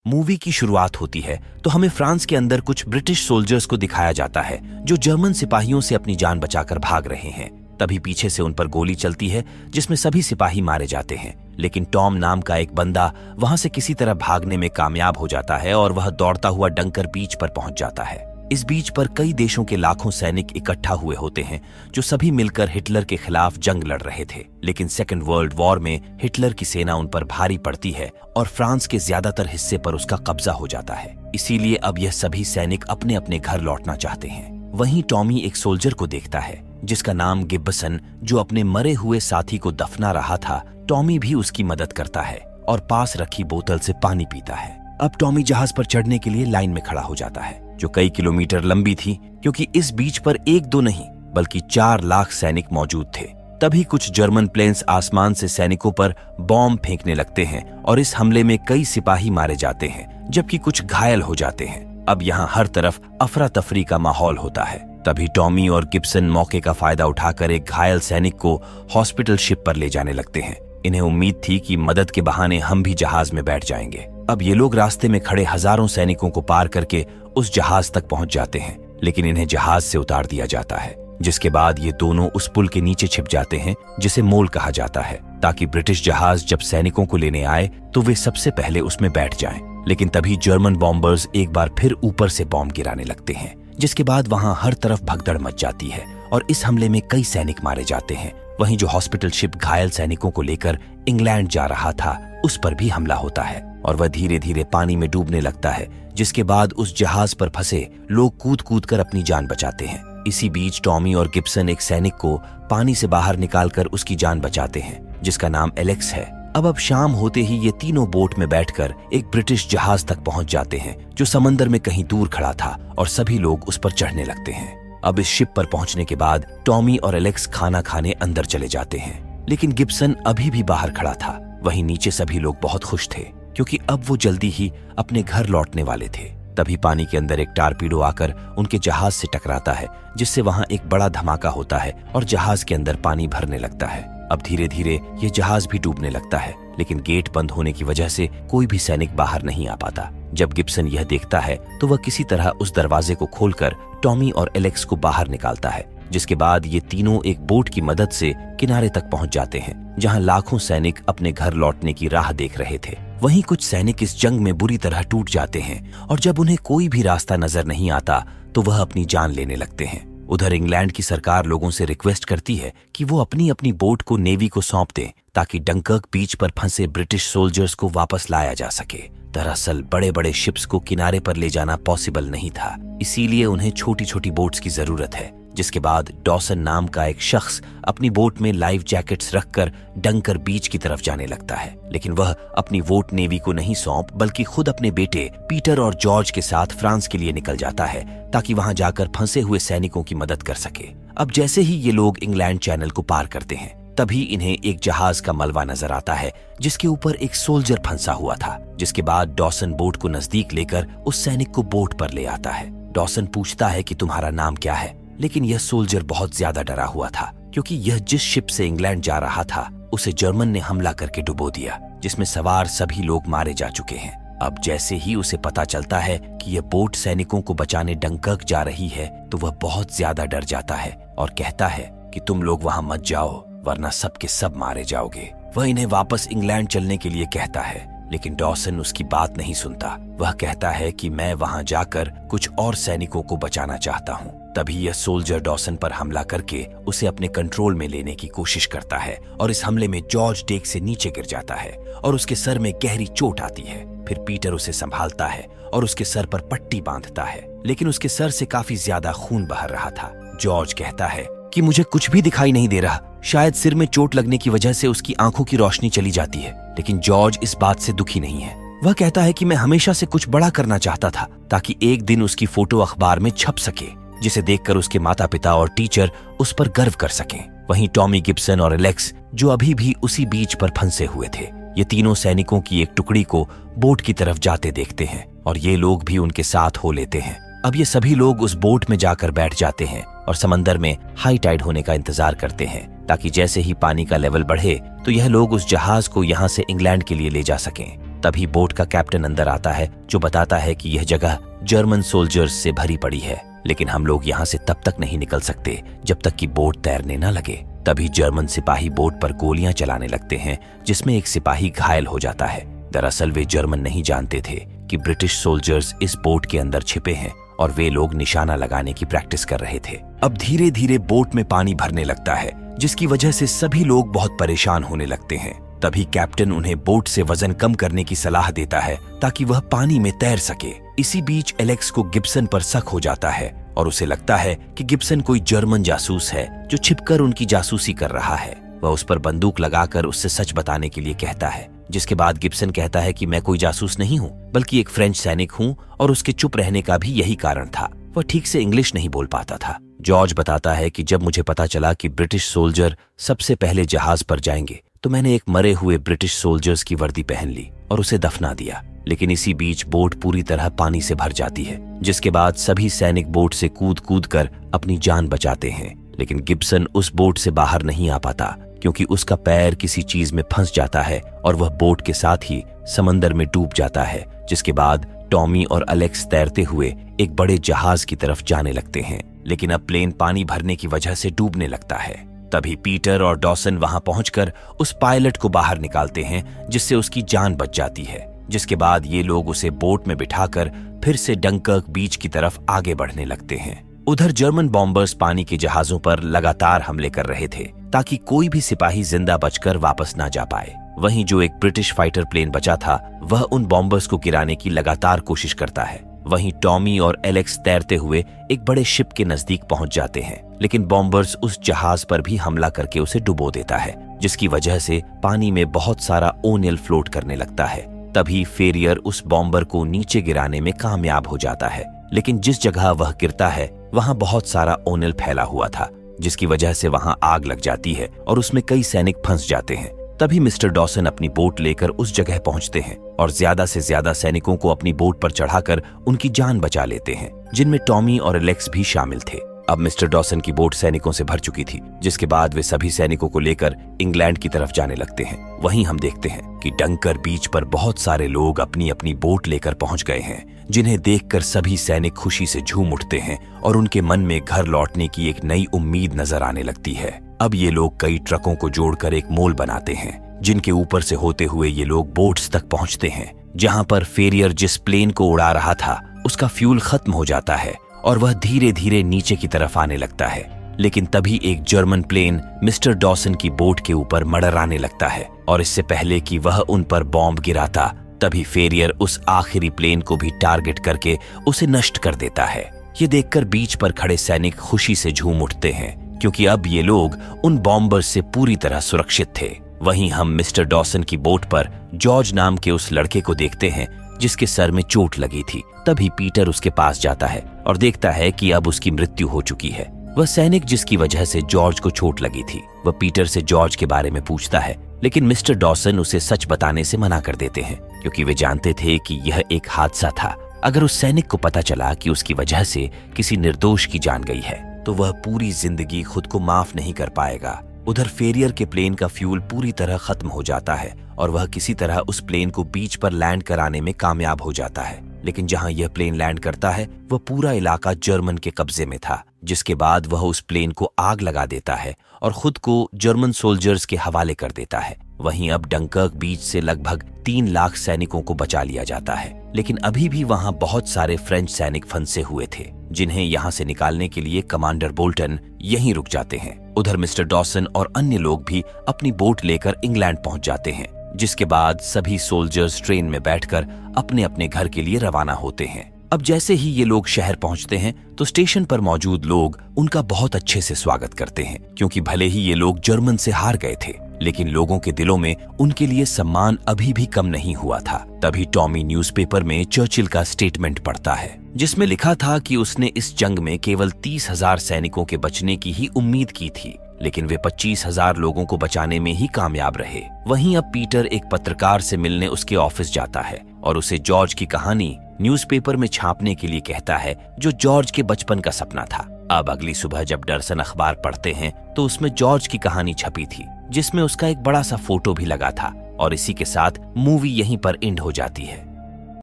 Movie की शुरुआत होती है तो हमें फ्रांस के अंदर कुछ ब्रिटिश सोल्जर्स को दिखाया जाता है जो जर्मन सिपाहियों से अपनी जान बचाकर भाग रहे हैं। तभी पीछे से उन पर गोली चलती है जिसमें सभी सिपाही मारे जाते हैं, लेकिन टॉम नाम का एक बंदा वहां से किसी तरह भागने में कामयाब हो जाता है और वह दौड़ता हुआ डंकर बीच पर पहुंच जाता है। इस बीच पर कई देशों के लाखों सैनिक इकट्ठा हुए होते हैं जो सभी मिलकर हिटलर के खिलाफ जंग लड़ रहे थे। लेकिन सेकेंड वर्ल्ड वॉर में हिटलर की सेना उन पर भारी पड़ती है और फ्रांस के ज्यादातर हिस्से पर उसका कब्जा हो जाता है। इसीलिए अब यह सभी सैनिक अपने अपने घर लौटना चाहते हैं। वहीं टॉमी एक सोल्जर को देखता है जिसका नाम गिब्सन, जो अपने मरे हुए साथी को दफना रहा था। टॉमी भी उसकी मदद करता है और पास रखी बोतल से पानी पीता है। अब टॉमी जहाज पर चढ़ने के लिए लाइन में खड़ा हो जाता है जो कई किलोमीटर लंबी थी, क्योंकि इस बीच पर एक दो नहीं बल्कि 4 लाख सैनिक मौजूद थे। तभी कुछ जर्मन प्लेन्स आसमान से सैनिकों पर बॉम्ब फेंकने लगते हैं और इस हमले में कई सिपाही मारे जाते हैं जबकि कुछ घायल हो जाते हैं। अब यहाँ हर तरफ अफरा तफरी का माहौल होता है। तभी टॉमी और गिब्सन मौके का फायदा उठाकर एक घायल सैनिक को हॉस्पिटल शिप पर ले जाने लगते हैं। इन्हें उम्मीद थी कि मदद के बहाने हम भी जहाज में बैठ जाएंगे। अब ये लोग रास्ते में खड़े हजारों सैनिकों को पार करके उस जहाज तक पहुंच जाते हैं, लेकिन इन्हें जहाज से उतार दिया जाता है, जिसके बाद ये दोनों उस पुल के नीचे छिप जाते हैं जिसे मोल कहा जाता है, ताकि ब्रिटिश जहाज जब सैनिकों को लेने आए तो वे सबसे पहले उसमें बैठ जाएं। लेकिन तभी जर्मन बॉम्बर्स एक बार फिर ऊपर से बॉम्ब गिराने लगते हैं, जिसके बाद वहां हर तरफ भगदड़ मच जाती है और इस हमले में कई सैनिक मारे जाते हैं। वहीं जो हॉस्पिटल शिप घायल सैनिकों को लेकर इंग्लैंड जा रहा था उस पर भी हमला होता है और वह धीरे धीरे पानी में डूबने लगता है, जिसके बाद उस जहाज पर फंसे लोग कूद कूद कर अपनी जान बचाते हैं। इसी बीच टॉमी और गिब्सन एक सैनिक को पानी से बाहर निकालकर उसकी जान बचाते हैं, जिसका नाम एलेक्स है। अब शाम होते ही ये तीनों बोट में बैठकर एक ब्रिटिश जहाज तक पहुंच जाते हैं जो समंदर में कहीं दूर खड़ा था और सभी लोग उस पर चढ़ने लगते हैं। अब इस शिप पर पहुंचने के बाद टॉमी और एलेक्स खाना खाने अंदर चले जाते हैं, लेकिन गिब्सन अभी भी बाहर खड़ा था। वहीं नीचे सभी लोग बहुत खुश थे क्योंकि अब वो जल्दी ही अपने घर लौटने वाले थे। तभी पानी के अंदर एक टारपीडो आकर उनके जहाज से टकराता है, जिससे वहां एक बड़ा धमाका होता है और जहाज के अंदर पानी भरने लगता है। अब धीरे धीरे ये जहाज भी डूबने लगता है, लेकिन गेट बंद होने की वजह से कोई भी सैनिक बाहर नहीं आ पाता। जब गिब्सन यह देखता है तो वह किसी तरह उस दरवाजे को खोलकर टॉमी और एलेक्स को बाहर निकालता है, जिसके बाद ये तीनों एक बोट की मदद से किनारे तक पहुंच जाते हैं जहां लाखों सैनिक अपने घर लौटने की राह देख रहे थे। वहीं कुछ सैनिक इस जंग में बुरी तरह टूट जाते हैं और जब उन्हें कोई भी रास्ता नजर नहीं आता तो वह अपनी जान लेने लगते हैं। उधर इंग्लैंड की सरकार लोगों से रिक्वेस्ट करती है कि वो अपनी अपनी बोट को नेवी को सौंप दें ताकि डंकर्क बीच पर फंसे ब्रिटिश सोल्जर्स को वापस लाया जा सके। दरअसल बड़े बड़े शिप्स को किनारे पर ले जाना पॉसिबल नहीं था, इसीलिए उन्हें छोटी छोटी बोट्स की जरूरत है। जिसके बाद डॉसन नाम का एक शख्स अपनी बोट में लाइफ जैकेट्स रखकर डंकर बीच की तरफ जाने लगता है, लेकिन वह अपनी वोट नेवी को नहीं सौंप बल्कि खुद अपने बेटे पीटर और जॉर्ज के साथ फ्रांस के लिए निकल जाता है ताकि वहां जाकर फंसे हुए सैनिकों की मदद कर सके। अब जैसे ही ये लोग इंग्लैंड चैनल को पार करते हैं तभी इन्हें एक जहाज का मलबा नजर आता है जिसके ऊपर एक सोल्जर फंसा हुआ था। जिसके बाद डॉसन बोट को नजदीक लेकर उस सैनिक को बोट पर ले आता है। डॉसन पूछता है कि तुम्हारा नाम क्या है, लेकिन यह सोल्जर बहुत ज्यादा डरा हुआ था क्योंकि यह जिस शिप से इंग्लैंड जा रहा था उसे जर्मन ने हमला करके डुबो दिया, जिसमें सवार सभी लोग मारे जा चुके हैं। अब जैसे ही उसे पता चलता है कि यह बोट सैनिकों को बचाने डंकर्क जा रही है तो वह बहुत ज्यादा डर जाता है और कहता है कि तुम लोग वहां मत जाओ वरना सब के सब मारे जाओगे। वह इन्हें वापस इंग्लैंड चलने के लिए कहता है, लेकिन डॉसन उसकी बात नहीं सुनता। वह कहता है कि मैं वहां जाकर कुछ और सैनिकों को बचाना चाहता हूं। तभी यह सोल्जर डॉसन पर हमला करके उसे अपने कंट्रोल में लेने की कोशिश करता है और इस हमले में जॉर्ज डेक से नीचे गिर जाता है और उसके सर में गहरी चोट आती है। फिर पीटर उसे संभालता है और उसके सर पर पट्टी बांधता है, लेकिन उसके सर से काफी ज्यादा खून बह रहा था। जॉर्ज कहता है कि मुझे कुछ भी दिखाई नहीं दे रहा, शायद सिर में चोट लगने की वजह से उसकी आंखों की रोशनी चली जाती है। लेकिन जॉर्ज इस बात से दुखी नहीं है। वह कहता है कि मैं हमेशा से कुछ बड़ा करना चाहता था ताकि एक दिन उसकी फोटो अखबार में छप सके, जिसे देखकर उसके माता पिता और टीचर उस पर गर्व कर सकें। वहीं टॉमी गिब्सन और एलेक्स जो अभी भी उसी बीच पर फंसे हुए थे, ये तीनों सैनिकों की एक टुकड़ी को बोट की तरफ जाते देखते हैं और ये लोग भी उनके साथ हो लेते हैं। अब ये सभी लोग उस बोट में जाकर बैठ जाते हैं और समंदर में हाई टाइड होने का इंतजार करते हैं ताकि जैसे ही पानी का लेवल बढ़े तो यह लोग उस जहाज को यहाँ से इंग्लैंड के लिए ले जा सकें। तभी बोट का कैप्टन अंदर आता है, जो बताता है कि यह जगह जर्मन सोल्जर्स से भरी पड़ी है, लेकिन हम लोग यहाँ से तब तक नहीं निकल सकते जब तक कि बोट तैरने न लगे। तभी जर्मन सिपाही बोट पर गोलियां चलाने लगते हैं, जिसमें एक सिपाही घायल हो जाता है। दरअसल वे जर्मन नहीं जानते थे कि ब्रिटिश सोल्जर्स इस बोट के अंदर छिपे हैं और वे लोग निशाना लगाने की प्रैक्टिस कर रहे थे। अब धीरे धीरे बोट में पानी भरने लगता है, जिसकी वजह से सभी लोग बहुत परेशान होने लगते हैं। तभी कैप्टन उन्हें बोट से वजन कम करने की सलाह देता है ताकि वह पानी में तैर सके। इसी बीच एलेक्स को गिब्सन पर शक हो जाता है और उसे लगता है कि गिब्सन कोई जर्मन जासूस है जो छिपकर उनकी जासूसी कर रहा है। वह उस पर बंदूक लगाकर उससे सच बताने के लिए कहता है, जिसके बाद गिब्सन कहता है कि मैं कोई जासूस नहीं हूँ, बल्कि एक फ्रेंच सैनिक हूँ और उसके चुप रहने का भी यही कारण था। वह ठीक से इंग्लिश नहीं बोल पाता था। जॉर्ज बताता है कि जब मुझे पता चला कि ब्रिटिश सोल्जर सबसे पहले जहाज पर जाएंगे तो मैंने एक मरे हुए ब्रिटिश सोल्जर्स की वर्दी पहन ली और उसे दफना दिया। लेकिन इसी बीच बोट पूरी तरह पानी से भर जाती है, जिसके बाद सभी सैनिक बोट से कूद कूद कर अपनी जान बचाते हैं। लेकिन गिब्सन उस बोट से बाहर नहीं आ पाता क्योंकि उसका पैर किसी चीज में फंस जाता है और वह बोट के साथ ही समंदर में डूब जाता है। जिसके बाद टॉमी और एलेक्स तैरते हुए एक बड़े जहाज की तरफ जाने लगते हैं, लेकिन अब प्लेन पानी भरने की वजह से डूबने लगता है। तभी पीटर और डॉसन वहां पहुंचकर उस पायलट को बाहर निकालते हैं, जिससे उसकी जान बच जाती है। जिसके बाद ये लोग उसे बोट में बिठाकर फिर से डंकर्क बीच की तरफ आगे बढ़ने लगते हैं। उधर जर्मन बॉम्बर्स पानी के जहाजों पर लगातार हमले कर रहे थे ताकि कोई भी सिपाही जिंदा बचकर वापस ना जा पाए। वहीं जो एक ब्रिटिश फाइटर प्लेन बचा था, वह उन बॉम्बर्स को गिराने की लगातार कोशिश करता है। वहीं टॉमी और एलेक्स तैरते हुए एक बड़े शिप के नजदीक पहुंच जाते हैं, लेकिन बॉम्बर्स उस जहाज पर भी हमला करके उसे डुबो देता है, जिसकी वजह से पानी में बहुत सारा ओनिल फ्लोट करने लगता है। तभी फेरियर उस बॉम्बर को नीचे गिराने में कामयाब हो जाता है, लेकिन जिस जगह वह गिरता है वहां बहुत सारा ओनिल फैला हुआ था, जिसकी वजह से वहां आग लग जाती है और उसमें कई सैनिक फंस जाते हैं। तभी मिस्टर डॉसन अपनी बोट लेकर उस जगह पहुंचते हैं और ज्यादा से ज्यादा सैनिकों को अपनी बोट पर चढ़ाकर उनकी जान बचा लेते हैं, जिनमें टॉमी और एलेक्स भी शामिल थे। अब मिस्टर डॉसन की बोट सैनिकों से भर चुकी थी, जिसके बाद वे सभी सैनिकों को लेकर इंग्लैंड की तरफ जाने लगते हैं। वहीं हम देखते हैं कि डंकर बीच पर बहुत सारे लोग अपनी अपनी बोट लेकर पहुंच गए हैं, जिन्हें देखकर सभी सैनिक खुशी से झूम उठते हैं और उनके मन में घर लौटने की एक नई उम्मीद नजर आने लगती है। अब ये लोग कई ट्रकों को जोड़कर एक मोल बनाते हैं, जिनके ऊपर से होते हुए ये लोग बोट्स तक पहुंचते हैं, जहां पर फेरियर जिस प्लेन को उड़ा रहा था उसका फ्यूल खत्म हो जाता है और वह धीरे धीरे नीचे की तरफ आने लगता है। लेकिन तभी एक जर्मन प्लेन मिस्टर डॉसन की बोट के ऊपर मडराने लगता है और इससे पहले कि वह उन पर बॉम्ब गिराता, तभी फेरियर उस आखिरी प्लेन को भी टारगेट करके उसे नष्ट कर देता है। ये देखकर बीच पर खड़े सैनिक खुशी से झूम उठते हैं, क्योंकि अब ये लोग उन बॉम्बर्स से पूरी तरह सुरक्षित थे। वहीं हम मिस्टर डॉसन की बोट पर जॉर्ज नाम के उस लड़के को देखते हैं, जिसके सर में चोट लगी थी। तभी पीटर उसके पास जाता है और देखता है कि अब उसकी मृत्यु हो चुकी है। वह सैनिक जिसकी वजह से जॉर्ज को चोट लगी थी, वह पीटर से जॉर्ज के बारे में पूछता है, लेकिन मिस्टर डॉसन उसे सच बताने से मना कर देते हैं, क्योंकि वे जानते थे कि यह एक हादसा था। अगर उस सैनिक को पता चला कि उसकी वजह से किसी निर्दोष की जान गई है, तो वह पूरी जिंदगी खुद को माफ नहीं कर पाएगा। उधर फेरियर के प्लेन का फ्यूल पूरी तरह खत्म हो जाता है और वह किसी तरह उस प्लेन को बीच पर लैंड कराने में कामयाब हो जाता है। लेकिन जहां यह प्लेन लैंड करता है वह पूरा इलाका जर्मन के कब्जे में था, जिसके बाद वह उस प्लेन को आग लगा देता है और खुद को जर्मन सोल्जर्स के हवाले कर देता है। वहीं अब डंकर्क बीच से लगभग 3 लाख सैनिकों को बचा लिया जाता है, लेकिन अभी भी वहां बहुत सारे फ्रेंच सैनिक फंसे हुए थे, जिन्हें यहां से निकालने के लिए कमांडर बोल्टन यहीं रुक जाते हैं। उधर मिस्टर डॉसन और अन्य लोग भी अपनी बोट लेकर इंग्लैंड पहुंच जाते हैं, जिसके बाद सभी सोल्जर्स ट्रेन में बैठकर अपने अपने घर के लिए रवाना होते हैं। अब जैसे ही ये लोग शहर पहुंचते हैं तो स्टेशन पर मौजूद लोग उनका बहुत अच्छे से स्वागत करते हैं, क्योंकि भले ही ये लोग जर्मन से हार गए थे, लेकिन लोगों के दिलों में उनके लिए सम्मान अभी भी कम नहीं हुआ था। तभी टॉमी न्यूज़पेपर में चर्चिल का स्टेटमेंट पढ़ता है, जिसमें लिखा था कि उसने इस जंग में केवल 30,000 सैनिकों के बचने की ही उम्मीद की थी, लेकिन वे 25,000 लोगों को बचाने में ही कामयाब रहे। वहीं अब पीटर एक पत्रकार से मिलने उसके ऑफिस जाता है और उसे जॉर्ज की कहानी न्यूज़पेपर में छापने के लिए कहता है, जो जॉर्ज के बचपन का सपना था। अब अगली सुबह जब डरसन अखबार पढ़ते हैं तो उसमें जॉर्ज की कहानी छपी थी, जिसमें उसका एक बड़ा सा फोटो भी लगा था, और इसी के साथ मूवी यहीं पर एंड हो जाती है।